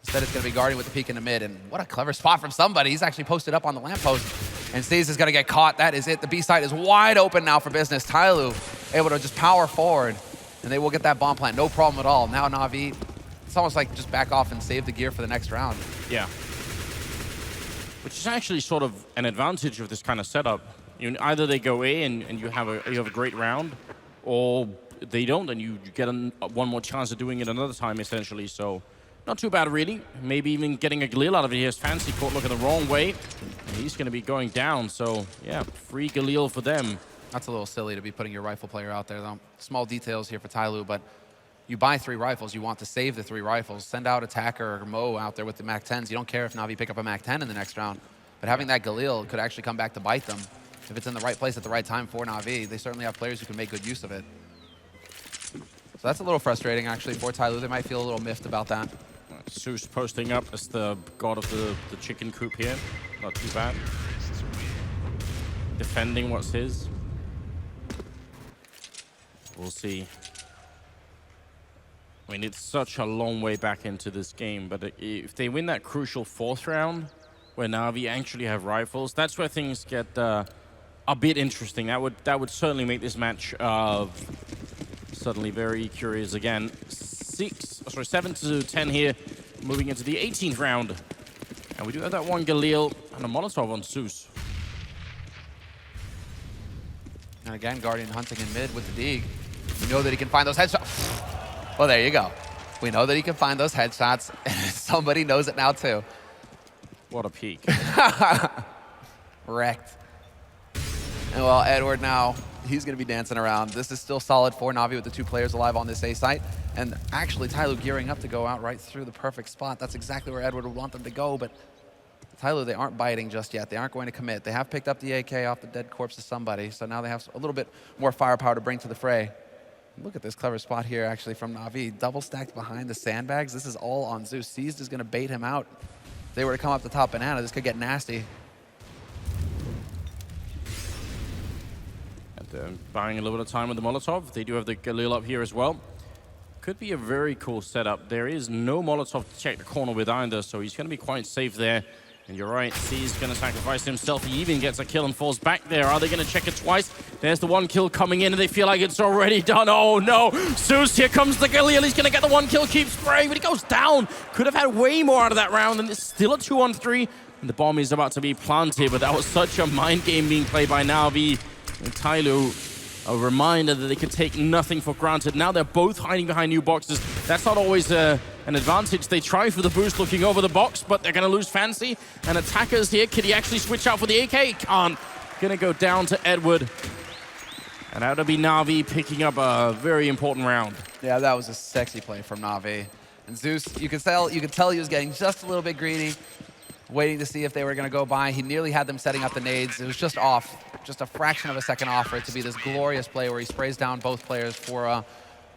Instead, it's going to be Guardian with the peek in the mid. And what a clever spot from somebody. He's actually posted up on the lamppost. And Seized is going to get caught. That is it. The B site is wide open now for business. Tyloo able to just power forward. And they will get that bomb plant. No problem at all. Now Na'Vi, it's almost like just back off and save the gear for the next round. Yeah. Which is actually sort of an advantage of this kind of setup. Either they go A and you have a great round, or they don't, and you get one more chance of doing it another time, essentially. So not too bad, really. Maybe even getting a Galil out of it here. Fancy caught looking the wrong way. And he's going to be going down. So, yeah, free Galil for them. That's a little silly to be putting your rifle player out there, though. Small details here for Tyloo, but you buy 3 rifles. You want to save the 3 rifles. Send out Attacker or Mo out there with the MAC-10s. You don't care if Na'Vi pick up a MAC-10 in the next round. But having that Galil could actually come back to bite them. If it's in the right place at the right time for Na'Vi, they certainly have players who can make good use of it. So that's a little frustrating, actually, for Tyloo. They might feel a little miffed about that. Zeus posting up as the god of the chicken coop here. Not too bad. Defending what's his. We'll see. I mean, it's such a long way back into this game, but if they win that crucial 4th round, where Na'Vi actually have rifles, that's where things get a bit interesting. That would certainly make this match suddenly very curious again. 7 to 10 here, moving into the 18th round. And we do have that one Galil and a Molotov on Zeus. And again, Guardian hunting in mid with the Deeg. We know that he can find those headshots. Well, there you go. We know that he can find those headshots, and somebody knows it now too. What a peek. Wrecked. And well, Edward now, he's going to be dancing around. This is still solid for Na'Vi with the 2 players alive on this A site. And actually, Tyloo gearing up to go out right through the perfect spot. That's exactly where Edward would want them to go, but Tyloo, they aren't biting just yet. They aren't going to commit. They have picked up the AK off the dead corpse of somebody, so now they have a little bit more firepower to bring to the fray. Look at this clever spot here, actually, from Na'Vi. Double stacked behind the sandbags. This is all on Zeus. Seized is going to bait him out. If they were to come up the top Banana, this could get nasty. And buying a little bit of time with the Molotov. They do have the Galil up here as well. Could be a very cool setup. There is no Molotov to check the corner with either, so he's going to be quite safe there. And you're right, C's going to sacrifice himself. He even gets a kill and falls back there. Are they going to check it twice? There's the 1 kill coming in, and they feel like it's already done. Oh, no. Zeus, here comes the Galil. He's going to get the 1 kill, keeps spraying, but he goes down. Could have had way more out of that round, and it's still a 2-on-3. And the bomb is about to be planted, but that was such a mind game being played by Na'Vi and Tyloo. A reminder that they can take nothing for granted. Now they're both hiding behind new boxes. That's not always an advantage. They try for the boost looking over the box, but they're going to lose Fancy. And Attackers here. Can he actually switch out for the AK? Can't. Going to go down to Edward. And that would be Na'Vi picking up a very important round. Yeah, that was a sexy play from Na'Vi. And Zeus, you could tell he was getting just a little bit greedy, waiting to see if they were going to go by. He nearly had them setting up the nades. It was just off. Just a fraction of a second off for it to be this glorious play where he sprays down both players for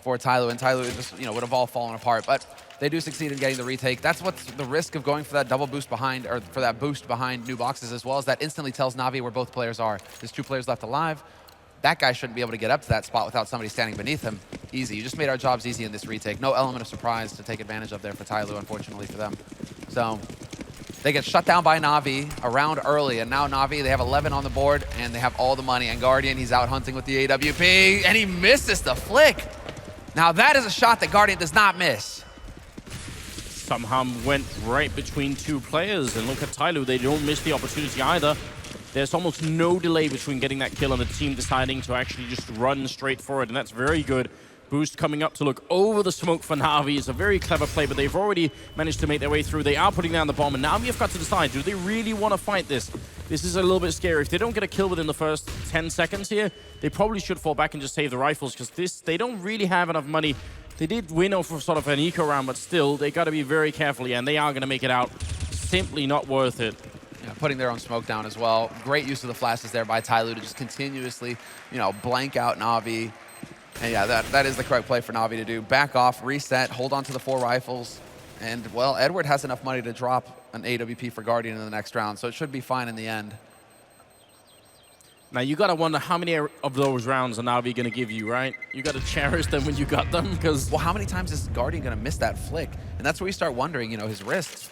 Tyloo, and Tyloo just would have all fallen apart. But they do succeed in getting the retake. That's what's the risk of going for that double boost behind, or for that boost behind new boxes as well, as that instantly tells Na'Vi where both players are. There's 2 players left alive. That guy shouldn't be able to get up to that spot without somebody standing beneath him. Easy. You just made our jobs easy in this retake. No element of surprise to take advantage of there for Tyloo, unfortunately for them. So they get shut down by Na'Vi around early, and now Na'Vi, they have 11 on the board, and they have all the money. And Guardian, he's out hunting with the AWP, and he misses the flick. Now that is a shot that Guardian does not miss. Somehow went right between 2 players, and look at Tyloo, they don't miss the opportunity either. There's almost no delay between getting that kill and the team deciding to actually just run straight for it, and that's very good Boost coming up to look over the smoke for Na'Vi. It's a very clever play, but they've already managed to make their way through. They are putting down the bomb, and Na'Vi have got to decide, do they really want to fight this? This is a little bit scary. If they don't get a kill within the first 10 seconds here, they probably should fall back and just save the rifles, because they don't really have enough money. They did win off of sort of an eco round, but still, they got to be very careful, and they are going to make it out. Simply not worth it. Yeah, putting their own smoke down as well. Great use of the flashes there by Tyloo to just continuously, blank out Na'Vi. And yeah, that is the correct play for Na'Vi to do. Back off, reset, hold on to the 4 rifles. And, well, Edward has enough money to drop an AWP for Guardian in the next round, so it should be fine in the end. Now, you got to wonder how many of those rounds are Na'Vi going to give you, right? You got to cherish them when you got them, because... Well, how many times is Guardian going to miss that flick? And that's where you start wondering, his wrists.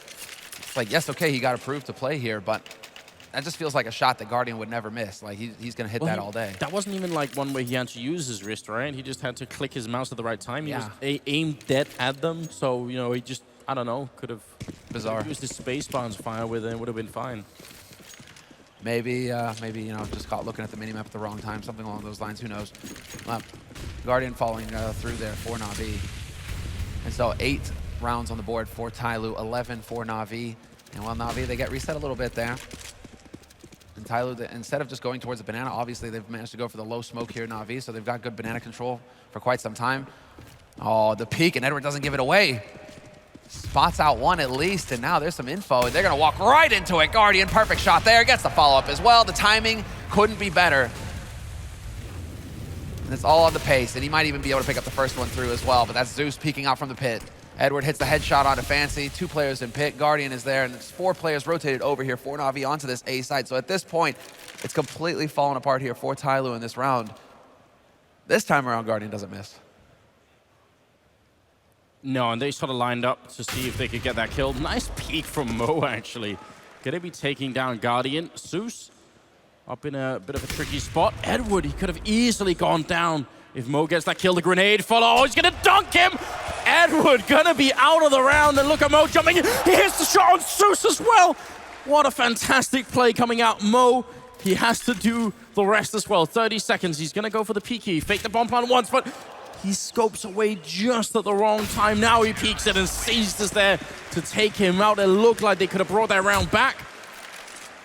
It's like, yes, okay, he got approved to play here, but that just feels like a shot that Guardian would never miss. Like, he's going to hit that all day. That wasn't even like one where he had to use his wrist, right? He just had to click his mouse at the right time. He Yeah. was aimed dead at them, so, he just, I don't know, could have Bizarre. used his space bar and fire with it and would have been fine. Maybe, just caught looking at the minimap at the wrong time, something along those lines, who knows. Guardian falling through there for Na'Vi. And so 8 rounds on the board for Tyloo, 11 for Na'Vi. And while Na'Vi, they get reset a little bit there. And Tyloo, instead of just going towards the banana, obviously they've managed to go for the low smoke here, Na'Vi, so they've got good banana control for quite some time. Oh, the peek, and Edward doesn't give it away. Spots out one at least, and now there's some info, and they're gonna walk right into it. Guardian, perfect shot there, gets the follow-up as well. The timing couldn't be better. And it's all on the pace, and he might even be able to pick up the first one through as well, but that's Zeus peeking out from the pit. Edward hits the headshot onto Fancy, 2 players in pit, Guardian is there, and there's 4 players rotated over here for Na'Vi onto this A side. So at this point, it's completely fallen apart here for Tyloo in this round. This time around, Guardian doesn't miss. No, and they sort of lined up to see if they could get that kill. Nice peek from Mo, actually. Gonna be taking down Guardian. Zeus up in a bit of a tricky spot. Edward, he could have easily gone down if Mo gets that kill. The grenade follow. Oh, he's gonna dunk him! Edward gonna be out of the round, and look at Mo jumping in. He hits the shot on Zeus as well. What a fantastic play coming out. Mo, he has to do the rest as well. 30 seconds, he's gonna go for the peeky. Fake the bomb plan once, but he scopes away just at the wrong time. Now he peeks it, and Seized is there to take him out. It looked like they could have brought that round back.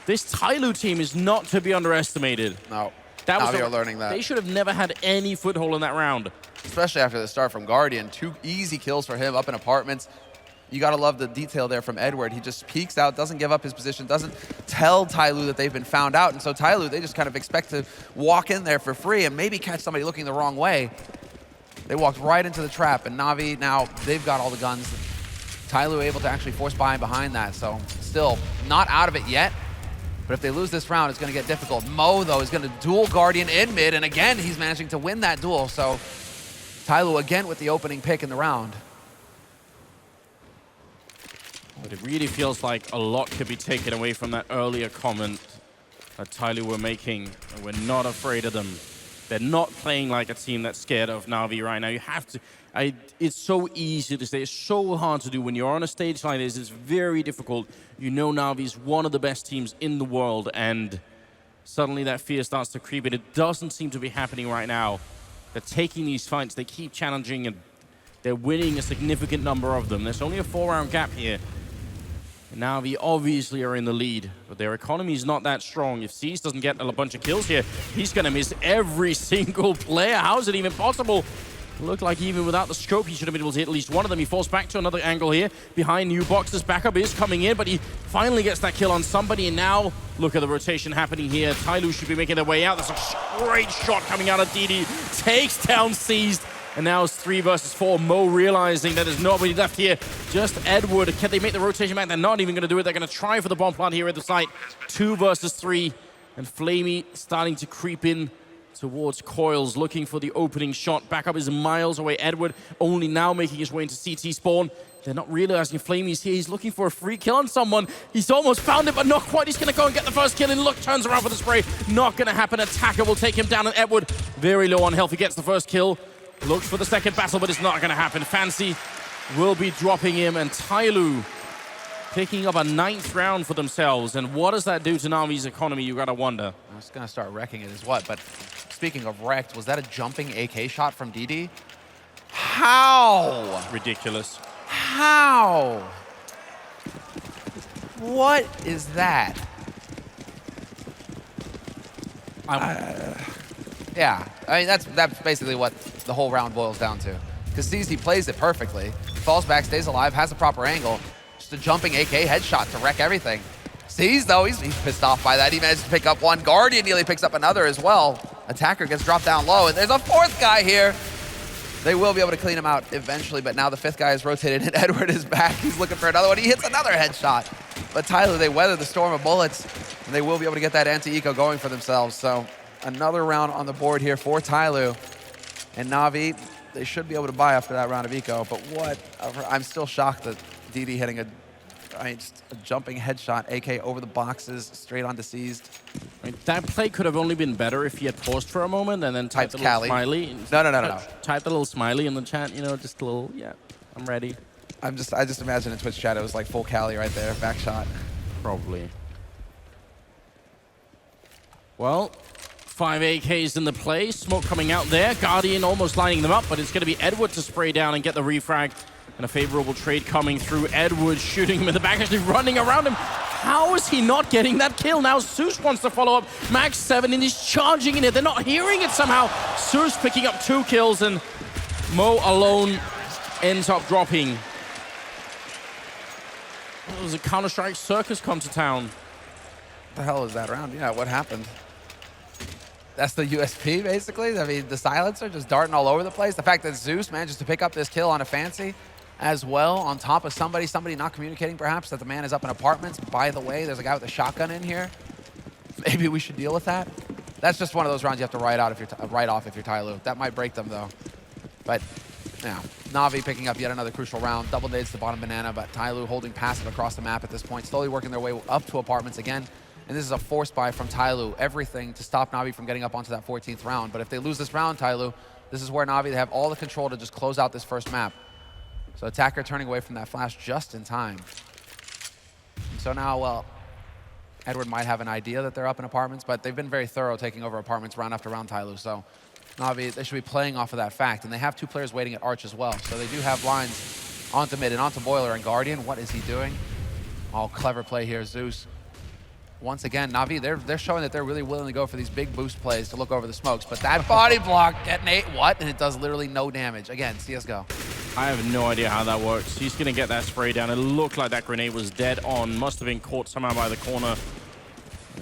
This Tyloo team is not to be underestimated. No, now you're learning that. They should have never had any foothold in that round. Especially after the start from Guardian. 2 easy kills for him up in apartments. You gotta love the detail there from Edward. He just peeks out, doesn't give up his position, doesn't tell Tyloo that they've been found out. And so Tyloo, they just kind of expect to walk in there for free and maybe catch somebody looking the wrong way. They walked right into the trap, and Na'Vi, now they've got all the guns. Tyloo able to actually force buy behind that, so still not out of it yet. But if they lose this round, it's going to get difficult. Mo, though, is going to duel Guardian in mid, and again, he's managing to win that duel. So Tyloo again with the opening pick in the round. But it really feels like a lot could be taken away from that earlier comment that Tyloo were making. We're not afraid of them. They're not playing like a team that's scared of Na'Vi right now. You have to. It's so easy to say. It's so hard to do when you're on a stage like this. It's very difficult. You know Na'Vi is one of the best teams in the world, and suddenly that fear starts to creep in. It doesn't seem to be happening right now. They're taking these fights. They keep challenging, and they're winning a significant number of them. There's only a 4-round gap here. And Na'Vi obviously are in the lead, but their economy is not that strong. If Seized doesn't get a bunch of kills here, he's going to miss every single player. How is it even possible? It looked like even without the scope, he should have been able to hit at least one of them. He falls back to another angle here. Behind new boxes, backup is coming in, but he finally gets that kill on somebody. And now, look at the rotation happening here. Tyloo should be making their way out. There's a great shot coming out of DD. Takes down Seized. And now it's 3 versus 4. Mo realizing that there's nobody left here. Just Edward. Can they make the rotation back? They're not even going to do it. They're going to try for the bomb plant here at the site. 2 versus 3. And Flamey starting to creep in towards Coils, looking for the opening shot. Backup is miles away. Edward only now making his way into CT spawn. They're not realizing Flamey's here. He's looking for a free kill on someone. He's almost found it, but not quite. He's going to go and get the first kill. And look, turns around for the spray. Not going to happen. Attacker will take him down. And Edward, very low on health. He gets the first kill. Looks for the second battle, but it's not going to happen. Fancy will be dropping him, and Tyloo picking up a 9th round for themselves. And what does that do to Na'Vi's economy? You got to wonder. I was going to start wrecking it as what, but speaking of wrecked, was that a jumping AK shot from DD? How? Ridiculous. How? What is that? Yeah, I mean, that's basically what the whole round boils down to. Because Seized, he plays it perfectly. Falls back, stays alive, has a proper angle. Just a jumping AK headshot to wreck everything. Seized, though, he's pissed off by that. He managed to pick up one. Guardian nearly picks up another as well. Attacker gets dropped down low, and there's a fourth guy here. They will be able to clean him out eventually, but now the fifth guy is rotated, and Edward is back. He's looking for another one. He hits another headshot. But Tyloo, they weather the storm of bullets, and they will be able to get that anti-eco going for themselves. So another round on the board here for Tyloo. And Na'Vi, they should be able to buy after that round of eco, but what? I'm still shocked that DD hitting just a jumping headshot, AK over the boxes, straight onto Seized. I mean, that play could have only been better if he had paused for a moment and then typed a little Cali. smiley. No. Typed a little smiley in the chat, you know, just a little, yeah, I'm ready. I just imagine in Twitch chat it was like full Cali right there, back shot. Probably. Well, 5 AKs in the play, smoke coming out there, Guardian almost lining them up, but it's going to be Edward to spray down and get the refrag. And a favorable trade coming through. Edward shooting him in the back, actually running around him. How is he not getting that kill? Now Zeus wants to follow up. Max 7 and he's charging in it. They're not hearing it somehow. Zeus picking up 2 kills and Mo alone ends up dropping. It was a Counter-Strike circus come to town. What the hell is that round? Yeah, what happened? That's the USP, basically. I mean, the silencer just darting all over the place. The fact that Zeus manages to pick up this kill on a fancy as well, on top of somebody not communicating perhaps that the man is up in apartments. By the way, there's a guy with a shotgun in here. Maybe we should deal with that. That's just one of those rounds you have to write off if you're Tyloo. That might break them though. But now, Na'Vi picking up yet another crucial round. Double nades to bottom banana, but Tyloo holding passive across the map at this point, slowly working their way up to apartments again. And this is a force buy from Tyloo. Everything to stop Na'Vi from getting up onto that 14th round. But if they lose this round, Tyloo, this is where Na'Vi, they have all the control to just close out this first map. So Attacker turning away from that flash just in time. And so now, well, Edward might have an idea that they're up in apartments, but they've been very thorough taking over apartments round after round, Tyloo. So Na'Vi, they should be playing off of that fact. And they have 2 players waiting at Arch as well. So they do have lines onto mid and onto Boiler and Guardian. What is he doing? Oh, clever play here, Zeus. Once again, Na'Vi, they're showing that they're really willing to go for these big boost plays to look over the smokes. But that body block, detonate, what? And it does literally no damage. Again, CSGO. I have no idea how that works. He's going to get that spray down. It looked like that grenade was dead on. Must have been caught somehow by the corner.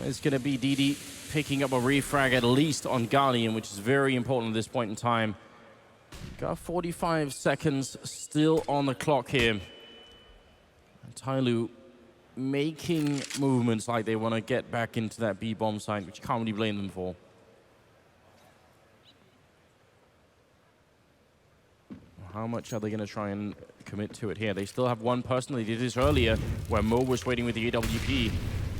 It's going to be DD picking up a refrag at least on Guardian, which is very important at this point in time. Got 45 seconds still on the clock here. Tyloo making movements like they want to get back into that B-bomb site, which you can't really blame them for. How much are they going to try and commit to it here? They still have one person. They did this earlier where Mo was waiting with the AWP.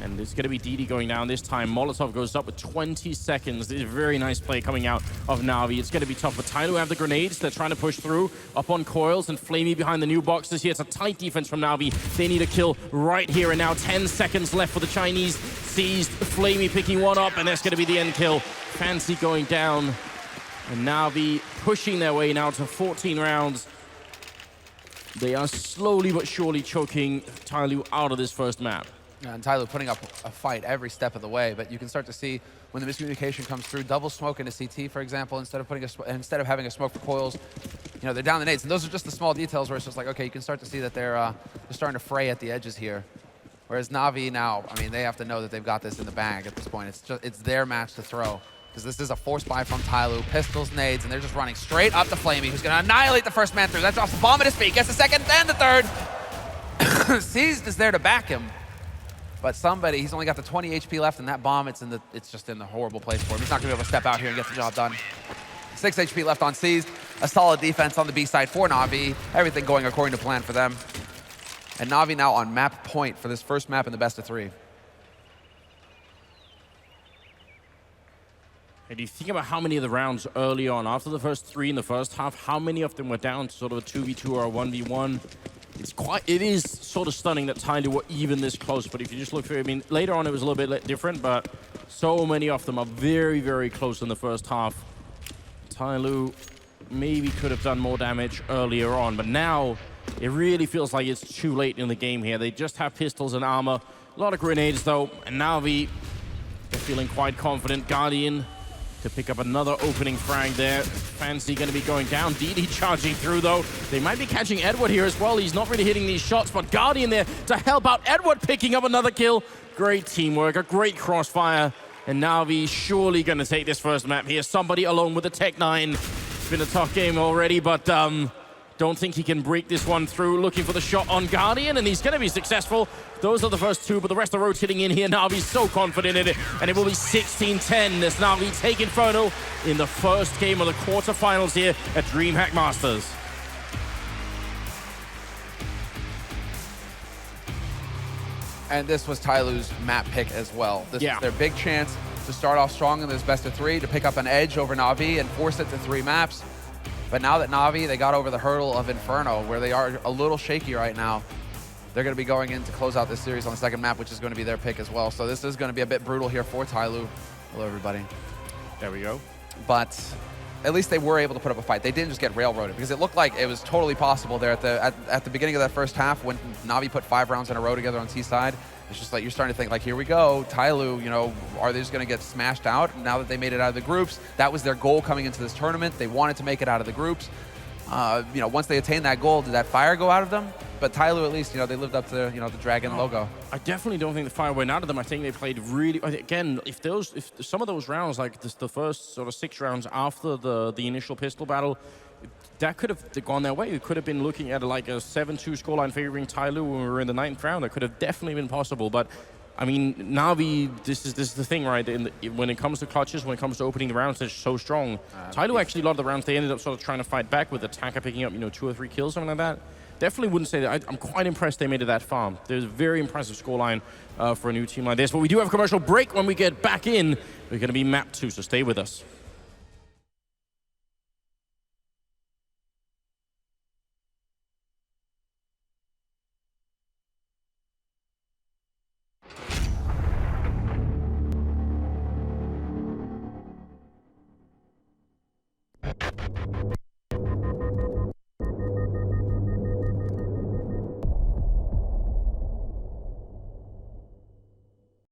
And it's going to be DD going down this time. Molotov goes up with 20 seconds. This is a very nice play coming out of Na'Vi. It's going to be tough. But Tyloo have the grenades. They're trying to push through up on coils and Flamey behind the new boxes here. It's a tight defense from Na'Vi. They need a kill right here and now. 10 seconds left for the Chinese. Seized. Flamey picking one up, and that's going to be the end kill. Fancy going down. And Na'Vi pushing their way now to 14 rounds. They are slowly but surely choking Tyloo out of this first map. Yeah, and Tyloo putting up a fight every step of the way, but you can start to see when the miscommunication comes through, double smoke into CT, for example, instead of having a smoke for coils, you know, they're down the nades. And those are just the small details where it's just like, okay, you can start to see that they're starting to fray at the edges here. Whereas Na'Vi now, I mean, they have to know that they've got this in the bag at this point. It's their match to throw. Because this is a force buy from Tyloo. Pistols, nades, and they're just running straight up to Flamey, who's going to annihilate the first man through. That drops the bomb at his feet, gets the second, and the third. Seized is there to back him. But somebody, he's only got the 20 HP left, and that bomb, it's just in the horrible place for him. He's not going to be able to step out here and get the job done. 6 HP left on Seized. A solid defense on the B side for Na'Vi. Everything going according to plan for them. And Na'Vi now on map point for this first map in the best of 3. And you think about how many of the rounds early on, after the first 3 in the first half, how many of them were down to sort of a 2v2 or a 1v1? It is sort of stunning that Tyloo were even this close, but if you just look through, I mean, later on it was a little bit different, but so many of them are very, very close in the first half. Tyloo maybe could have done more damage earlier on, but now it really feels like it's too late in the game here. They just have pistols and armor, a lot of grenades though, and Na'Vi, they're feeling quite confident. Guardian to pick up another opening frag there. Fancy going to be going down. DD charging through though. They might be catching Edward here as well. He's not really hitting these shots, but Guardian there to help out Edward, picking up another kill. Great teamwork, a great crossfire. And Na'Vi surely going to take this first map here. Somebody alone with the Tech-9. It's been a tough game already, but don't think he can break this one through. Looking for the shot on Guardian, and he's going to be successful. Those are the first two, but the rest are rotating in here. Na'Vi's so confident in it, and it will be 16-10 as Na'Vi take Inferno in the first game of the quarterfinals here at DreamHack Masters. And this was Tyloo's map pick as well. This was their big chance to start off strong in this best of three, to pick up an edge over Na'Vi and force it to 3 maps. But now that Na'Vi, they got over the hurdle of Inferno, where they are a little shaky right now, they're going to be going in to close out this series on the second map, which is going to be their pick as well. So this is going to be a bit brutal here for Tyloo. Hello, everybody. There we go. But at least they were able to put up a fight. They didn't just get railroaded, because it looked like it was totally possible there at the beginning of that first half when Na'Vi put 5 rounds in a row together on Seaside. It's just like you're starting to think, like, here we go. Tyloo, you know, are they just going to get smashed out now that they made it out of the groups? That was their goal coming into this tournament. They wanted to make it out of the groups. You know, once they attained that goal, did that fire go out of them? But Tyloo, at least, you know, they lived up to, you know, the dragon logo. I definitely don't think the fire went out of them. I think they played really, again, if some of those rounds, like the first sort of 6 rounds after the initial pistol battle, that could have gone their way. We could have been looking at like a 7-2 scoreline favoring Tyloo when we were in the 9th round. That could have definitely been possible. But I mean, Na'Vi, this is the thing, right? When it comes to clutches, when it comes to opening the rounds, they're so strong. Tyloo, actually, a lot of the rounds, they ended up sort of trying to fight back with Attacker picking up, you know, 2 or 3 kills, something like that. Definitely wouldn't say that. I'm quite impressed they made it that far. There's a very impressive scoreline for a new team like this. But we do have a commercial break. When we get back in, we're going to be map 2, so stay with us.